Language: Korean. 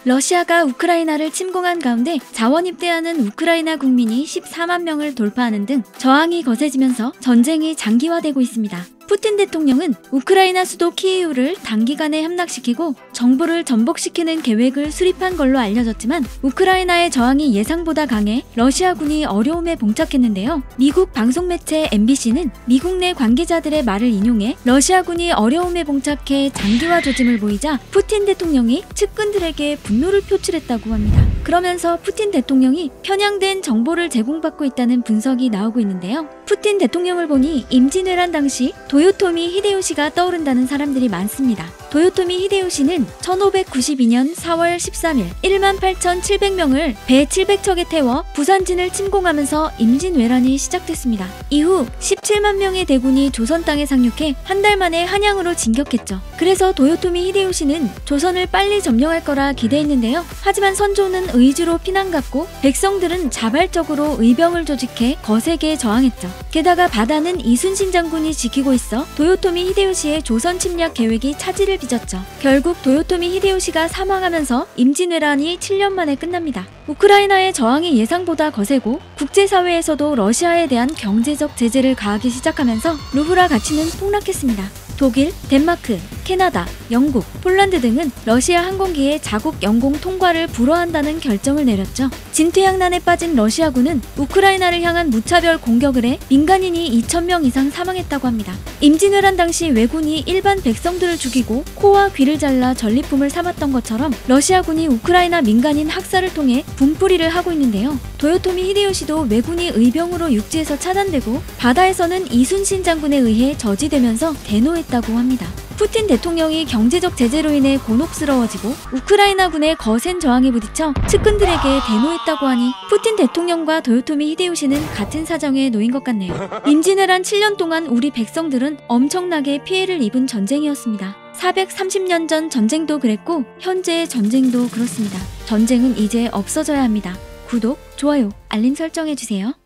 러시아가 우크라이나를 침공한 가운데 자원 입대하는 우크라이나 국민이 14만 명을 돌파하는 등 저항이 거세지면서 전쟁이 장기화되고 있습니다. 푸틴 대통령은 우크라이나 수도 키이우를 단기간에 함락시키고 정부를 전복시키는 계획을 수립한 걸로 알려졌지만 우크라이나의 저항이 예상보다 강해 러시아군이 어려움에 봉착했는데요. 미국 방송매체 MBC는 미국 내 관계자들의 말을 인용해 러시아군이 어려움에 봉착해 장기화 조짐을 보이자 푸틴 대통령이 측근들에게 분노를 표출했다고 합니다. 그러면서 푸틴 대통령이 편향된 정보를 제공받고 있다는 분석이 나오고 있는데요. 푸틴 대통령을 보니 임진왜란 당시 도요토미 히데요시가 떠오른다는 사람들이 많습니다. 도요토미 히데요시는 1592년 4월 13일 18,700명을 배 700척에 태워 부산진을 침공하면서 임진왜란이 시작됐습니다. 이후 17만 명의 대군이 조선 땅에 상륙해 한 달 만에 한양으로 진격했죠. 그래서 도요토미 히데요시는 조선을 빨리 점령할 거라 기대했는데요. 하지만 선조는 의주로 피난갔고 백성들은 자발적으로 의병을 조직해 거세게 저항했죠. 게다가 바다는 이순신 장군이 지키고 있어 도요토미 히데요시의 조선 침략 계획이 차질을 빚었죠. 결국 도요토미 히데요시가 사망하면서 임진왜란이 7년 만에 끝납니다. 우크라이나의 저항이 예상보다 거세고 국제사회에서도 러시아에 대한 경제적 제재를 가하기 시작하면서 루브라 가치는 폭락했습니다. 독일, 덴마크, 캐나다, 영국, 폴란드 등은 러시아 항공기의 자국 영공 통과를 불허한다는 결정을 내렸죠. 진퇴양난에 빠진 러시아군은 우크라이나를 향한 무차별 공격을 해 민간인이 2,000명 이상 사망했다고 합니다. 임진왜란 당시 왜군이 일반 백성들을 죽이고 코와 귀를 잘라 전리품을 삼았던 것처럼 러시아군이 우크라이나 민간인 학살을 통해 분풀이를 하고 있는데요. 도요토미 히데요시도 왜군이 의병으로 육지에서 차단되고 바다에서는 이순신 장군에 의해 저지되면서 대노했다고 합니다. 푸틴 대통령이 경제적 제재로 인해 곤혹스러워지고 우크라이나군의 거센 저항에 부딪혀 측근들에게 대노했다고 하니 푸틴 대통령과 도요토미 히데요시는 같은 사정에 놓인 것 같네요. 임진왜란 7년 동안 우리 백성들은 엄청나게 피해를 입은 전쟁이었습니다. 430년 전 전쟁도 그랬고 현재의 전쟁도 그렇습니다. 전쟁은 이제 없어져야 합니다. 구독, 좋아요, 알림 설정해주세요.